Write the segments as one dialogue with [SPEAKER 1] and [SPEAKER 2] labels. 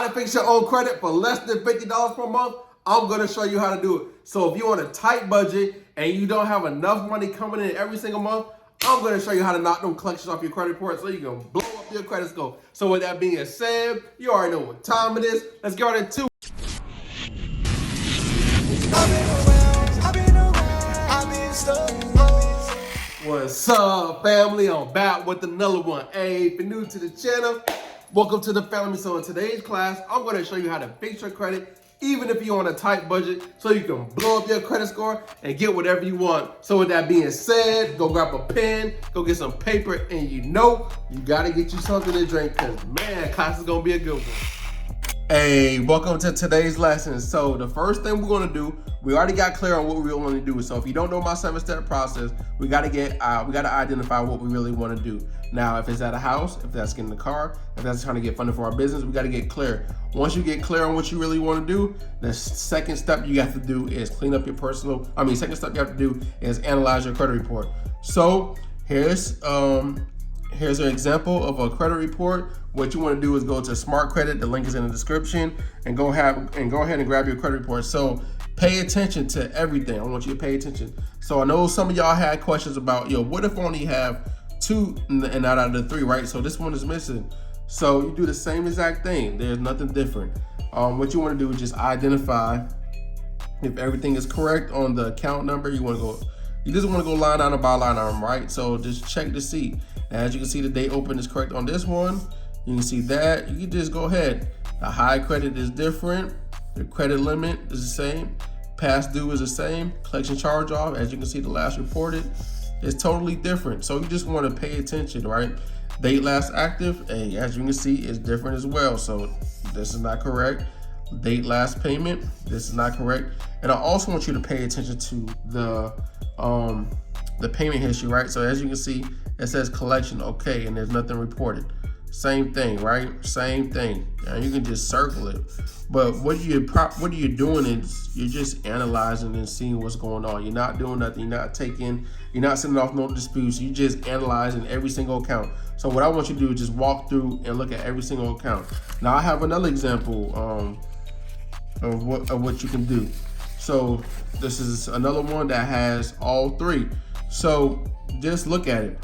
[SPEAKER 1] How to fix your own credit for less than $50 per month? I'm gonna show you how to do it. So if you're on a tight budget and you don't have enough money coming in every single month, I'm gonna show you how to knock them collections off your credit report so you can blow up your credit score. So with that being said, you already know what time it is. Let's get right into it. What's up, family? I'm back with another one. Hey, if you're new to the channel, welcome to the family. So in today's class, I'm going to show you how to fix your credit, even if you're on a tight budget, so you can blow up your credit score and get whatever you want. So with that being said, go grab a pen, go get some paper, and you got to get you something to drink because, man, class is going to be a good one. Hey, welcome to today's lesson. So the first thing we're going to do, we already got clear on what we really want to do. So if you don't know my 7-step process, we got to identify what we really want to do. Now, if it's at a house, if that's getting a car, if that's trying to get funded for our business, we got to get clear. Once you get clear on what you really want to do, the second step you have to do is clean up your second step you have to do is analyze your credit report. So here's an example of a credit report. What you want to do is go to Smart Credit. The link is in the description, and go ahead and grab your credit report. So pay attention to everything. I want you to pay attention. So I know some of y'all had questions about, what if I only have 2 and not out of the 3, right? So this one is missing. So you do the same exact thing. There's nothing different. What you want to do is just identify if everything is correct on the account number. You just want to go line item by line item, right? So just check to see. As you can see, the date open is correct on this one. You can see that. You can just go ahead. The high credit is different. The credit limit is the same. Past due is the same. Collection charge off, as you can see, the last reported is totally different. So you just want to pay attention, right? Date last active, as you can see, is different as well. So this is not correct. Date last payment, this is not correct. And I also want you to pay attention to the payment history, right? So as you can see, it says collection, okay, and there's nothing reported. Same thing, right? Same thing. And you can just circle it. But what you're doing is you're just analyzing and seeing what's going on. You're not doing nothing. You're not sending off no disputes. You're just analyzing every single account. So what I want you to do is just walk through and look at every single account. Now I have another example of what you can do. So this is another one that has all 3. So just look at it.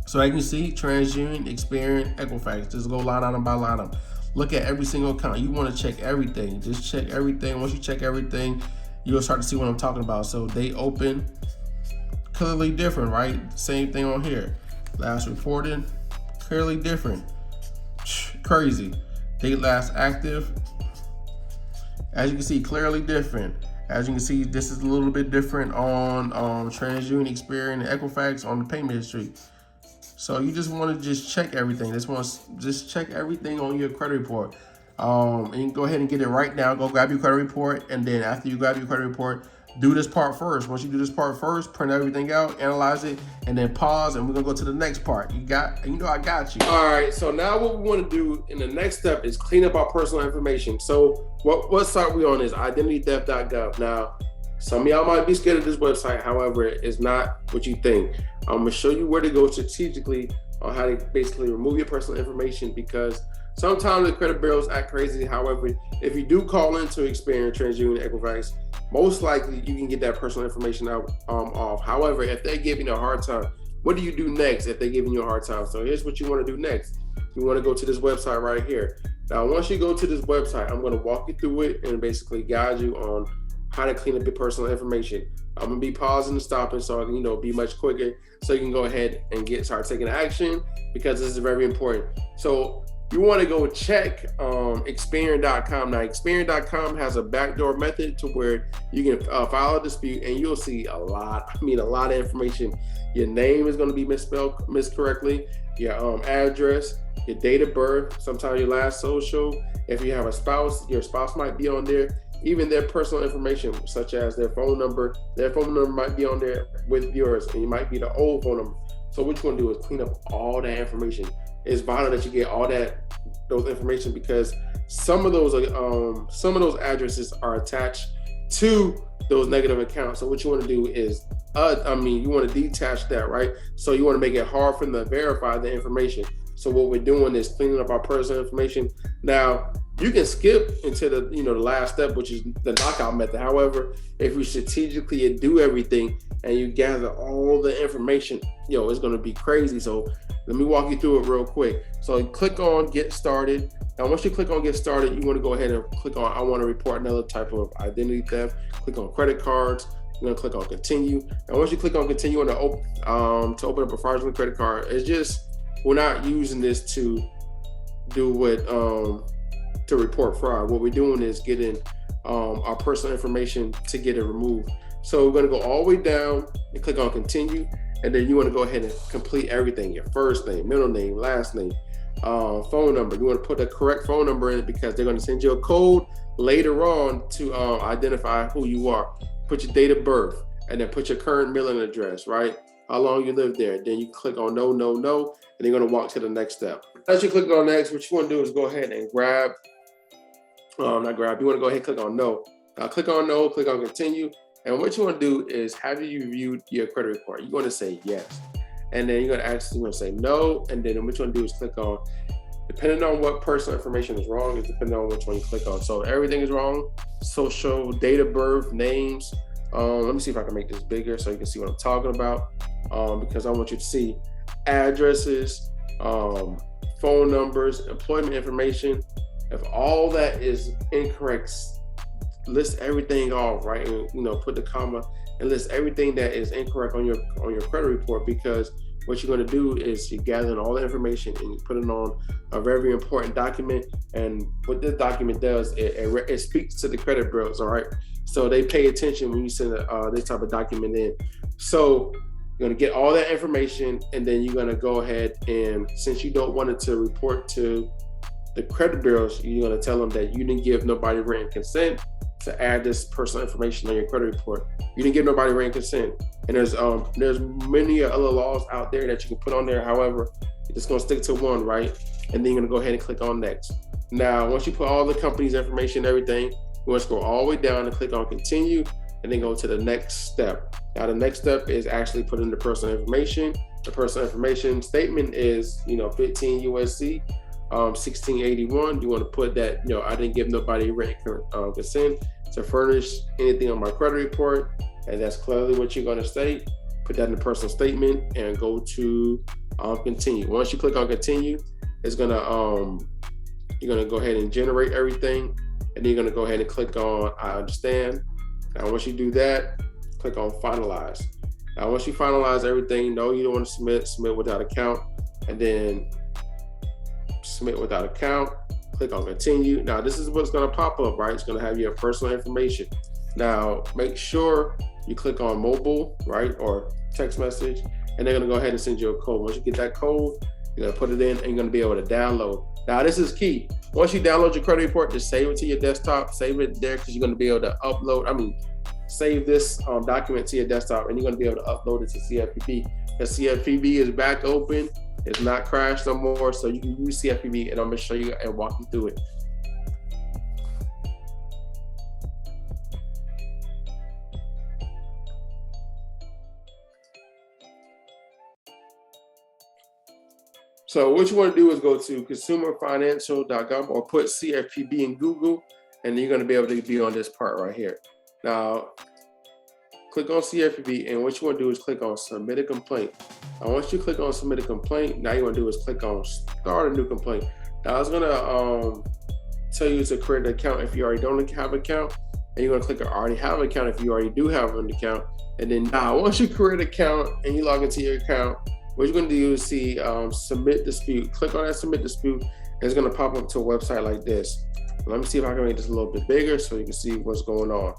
[SPEAKER 1] So as you can see, TransUnion, Experian, Equifax. Just go line item by line item. Look at every single account. You want to check everything. Just check everything. Once you check everything, you'll start to see what I'm talking about. So they open, clearly different, right? Same thing on here. Last reported, clearly different. Crazy. Date last active, as you can see, clearly different. As you can see, this is a little bit different on TransUnion, Experian, and Equifax on the payment history. So you just want to just check everything. Just check everything on your credit report. And you can go ahead and get it right now. Go grab your credit report, and then after you grab your credit report, do this part first. Once you do this part first, print everything out, analyze it, and then pause, and we're gonna go to the next part. I got you. All right, so now what we want to do in the next step is clean up our personal information. So what site we on is identitytheft.gov. Now, some of y'all might be scared of this website. However, it's not what you think. I'm gonna show you where to go strategically on how to basically remove your personal information, because sometimes the credit bureaus act crazy. However, if you do call into Experian, TransUnion, Equifax, most likely you can get that personal information out off. However, if they're giving you a hard time, what do you do next if they're giving you a hard time? So here's what you want to do next. You want to go to this website right here. Now, once you go to this website, I'm going to walk you through it and basically guide you on how to clean up your personal information. I'm gonna be pausing and stopping so I can, be much quicker, so you can go ahead and start taking action, because this is very important. So you want to go check Experian.com. Now, Experian.com has a backdoor method to where you can file a dispute, and you'll see a lot of information. Your name is going to be misspelled correctly, your address, your date of birth, sometimes your last social. If you have a spouse, your spouse might be on there. Even their personal information, such as their phone number might be on there with yours, and it might be the old phone number. So what you want to do is clean up all that information. It's vital that you get all those information, because some of those addresses are attached to those negative accounts. So what you want to do is, you want to detach that, right? So you want to make it hard for them to verify the information. So what we're doing is cleaning up our personal information. Now, You can skip into the the last step, which is the knockout method. However, if you strategically do everything and you gather all the information, it's going to be crazy. So let me walk you through it real quick. So you click on get started. Now, once you click on get started, you want to go ahead and click on I want to report another type of identity theft. Click on credit cards. You're going to click on continue. And once you click on continue to open up a fraudulent credit card, it's just, we're not using this to do what to report fraud. What we're doing is getting our personal information to get it removed. So we're going to go all the way down and click on continue, and then you want to go ahead and complete everything: your first name, middle name, last name, phone number. You want to put the correct phone number in it because they're going to send you a code later on to identify who you are. Put your date of birth, and then put your current mailing address, right? How long you live there. Then you click on no, and you're going to walk to the next step. As you click on next, what you want to do is go ahead and you want to go ahead and click on no. Now click on no, click on continue. And what you want to do is, have you reviewed your credit report? You're going to say yes. And then you're going to say no. And then what you want to do is click on, depending on what personal information is wrong, is depending on which one you click on. So everything is wrong: social, date of birth, names. Let me see if I can make this bigger so you can see what I'm talking about. Because I want you to see addresses, phone numbers, employment information. If all that is incorrect, list everything off, right? And put the comma and list everything that is incorrect on your credit report, because what you're going to do is you're gathering all the information and you put it on a very important document. And what this document does, it speaks to the credit bureaus, all right? So they pay attention when you send this type of document in. So you're going to get all that information, and then you're going to go ahead and, since you don't want it to report to the credit bureaus, you're going to tell them that you didn't give nobody written consent to add this personal information on your credit report. You didn't give nobody written consent. And there's many other laws out there that you can put on there. However, you're just going to stick to one, right? And then you're going to go ahead and click on next. Now, once you put all the company's information, everything, you want to scroll all the way down and click on continue, and then go to the next step. Now, the next step is actually putting the personal information. The personal information statement is 15 USC 1681. You want to put that I didn't give nobody written consent to furnish anything on my credit report, and that's clearly what you're going to state. Put that in the personal statement and go to continue. Once you click on continue, it's gonna you're gonna go ahead and generate everything, and then you're gonna go ahead and click on I understand. Now once you do that, click on finalize. Now once you finalize everything, no, you don't want to submit without account, and then submit without account, click on continue. Now this is what's going to pop up, right? It's going to have your personal information. Now make sure you click on mobile, right, or text message, and they're going to go ahead and send you a code. Once you get that code, you're going to put it in, and you're going to be able to download. Now this is key. Once you download your credit report, just save it to your desktop, save it there, because you're going to be able to save this document to your desktop, and you're going to be able to upload it to CFPB. Because CFPB is back open. It's not crashed no more, so you can use CFPB, and I'm going to show you and walk you through it. So what you want to do is go to consumerfinancial.gov or put CFPB in Google, and you're going to be able to be on this part right here. Now, click on CFPB, and what you want to do is click on submit a complaint. Now, once you click on submit a complaint, now you want to do is click on start a new complaint. Now, it's going to tell you to create an account if you already don't have an account, and you're going to click on already have an account if you already do have an account. And then now, once you create an account and you log into your account, what you're going to do is see submit dispute. Click on that submit dispute, and it's going to pop up to a website like this. Let me see if I can make this a little bit bigger so you can see what's going on.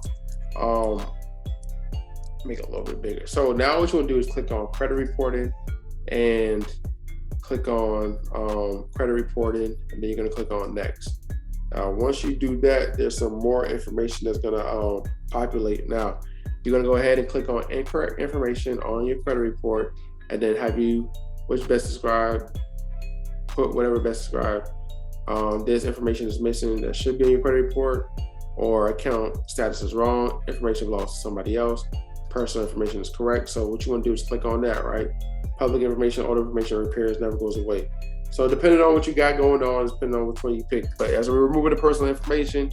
[SPEAKER 1] Make it a little bit bigger. So now what you want to do is click on credit reporting, and click on credit reporting, and then you're going to click on next. Now once you do that, there's some more information that's going to populate. Now you're going to go ahead and click on incorrect information on your credit report, and then have you which best described, put whatever best described. This information is missing that should be in your credit report, or account status is wrong, information belongs to somebody else, personal information is correct. So what you want to do is click on that, right? Public information, all information repairs never goes away. So depending on what you got going on, depending on which one you pick. But as we're removing the personal information,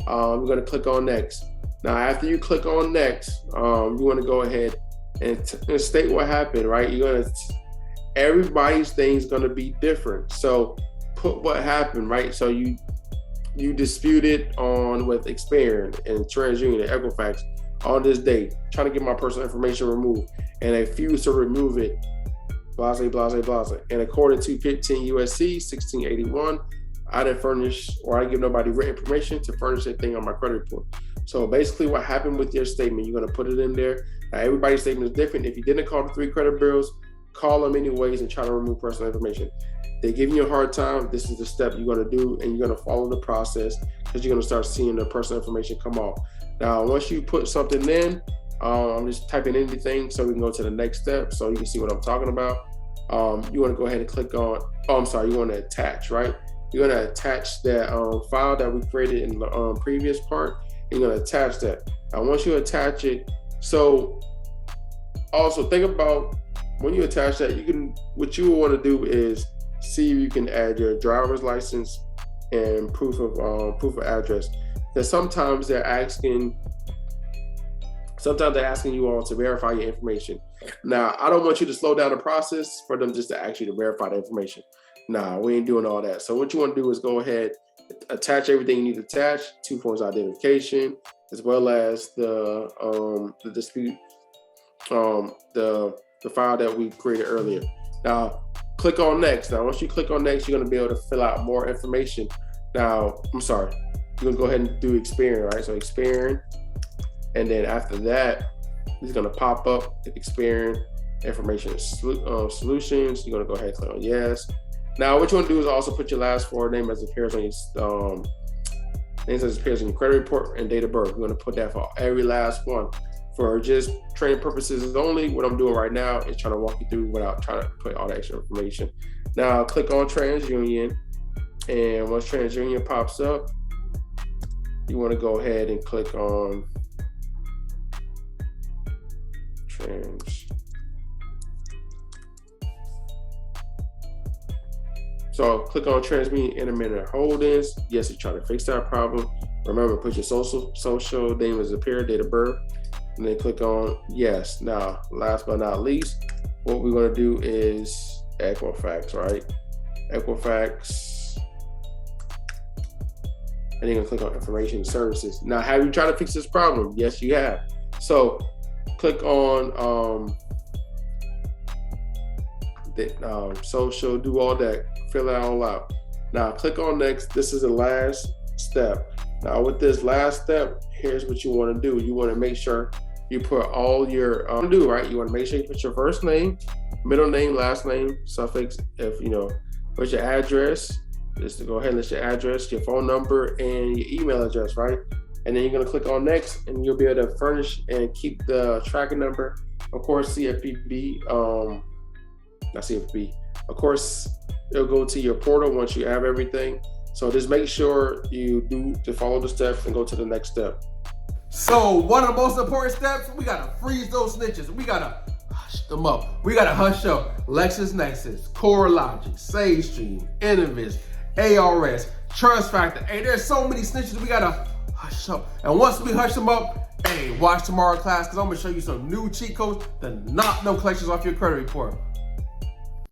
[SPEAKER 1] we're going to click on next. Now, after you click on next, you want to go ahead and state what happened, right? You're going to, everybody's thing is going to be different. So put what happened, right? So you disputed on with Experian and TransUnion and Equifax on this date, trying to get my personal information removed, and they refused to remove it. Blase, blase, blase. And according to 15 USC 1681, I didn't furnish, or I didn't give nobody written permission to furnish anything on my credit report. So basically what happened with your statement, you're gonna put it in there. Now everybody's statement is different. If you didn't call the 3 credit bureaus, call them anyways and try to remove personal information. They're giving you a hard time, this is the step you're gonna do, and you're gonna follow the process because you're gonna start seeing the personal information come off. Now, once you put something in, I'm just typing anything so we can go to the next step so you can see what I'm talking about. You want to go ahead and click on, you want to attach, right? You're going to attach that file that we created in the previous part. You're going to attach that. Now, once you attach it, so also think about when you attach that, what you will want to do is see if you can add your driver's license and proof of address. That sometimes they're asking you all to verify your information. Now, I don't want you to slow down the process for them just to ask you to verify the information. Nah, we ain't doing all that. So what you want to do is go ahead, attach everything you need to attach, 2 forms of identification, as well as the dispute, the file that we created earlier. Now, click on next. Now, once you click on next, you're going to be able to fill out more information. Now, you're going to go ahead and do Experian, right? So Experian. And then after that, it's going to pop up Experian information solutions. You're going to go ahead and click on yes. Now, what you want to do is also put your last 4 name as it appears on your names as it appears on your credit report and date of birth. We're going to put that for every last one. For just training purposes only, what I'm doing right now is trying to walk you through without trying to put all the extra information. Now, click on TransUnion, and once TransUnion pops up, you want to go ahead and click on Trans. So click on TransUnion Intermittent Holdings. Yes, you're trying to fix that problem. Remember, put your social name as appear, date of birth, and then click on yes. Now, last but not least, what we're going to do is Equifax, right? Equifax. And you're going to click on information services. Now, have you tried to fix this problem? Yes, you have. So click on social, do all that, fill it all out. Now click on next. This is the last step. Now with this last step, here's what you want to do. You want to make sure you put all your right? You want to make sure you put your first name, middle name, last name, suffix. If put your address. Just to go ahead and list your address, your phone number, and your email address, right? And then you're gonna click on next, and you'll be able to furnish and keep the tracking number. Of course, CFPB, not CFPB. Of course, it'll go to your portal once you have everything. So just make sure you follow the steps and go to the next step. So one of the most important steps, we gotta freeze those snitches. We gotta hush them up. We gotta hush up LexisNexis, CoreLogic, SageStream, Innovis, ARS, TrustFactor. Hey, there's so many snitches we gotta hush up. And once we hush them up, hey, watch tomorrow's class because I'm gonna show you some new cheat codes to knock no collections off your credit report.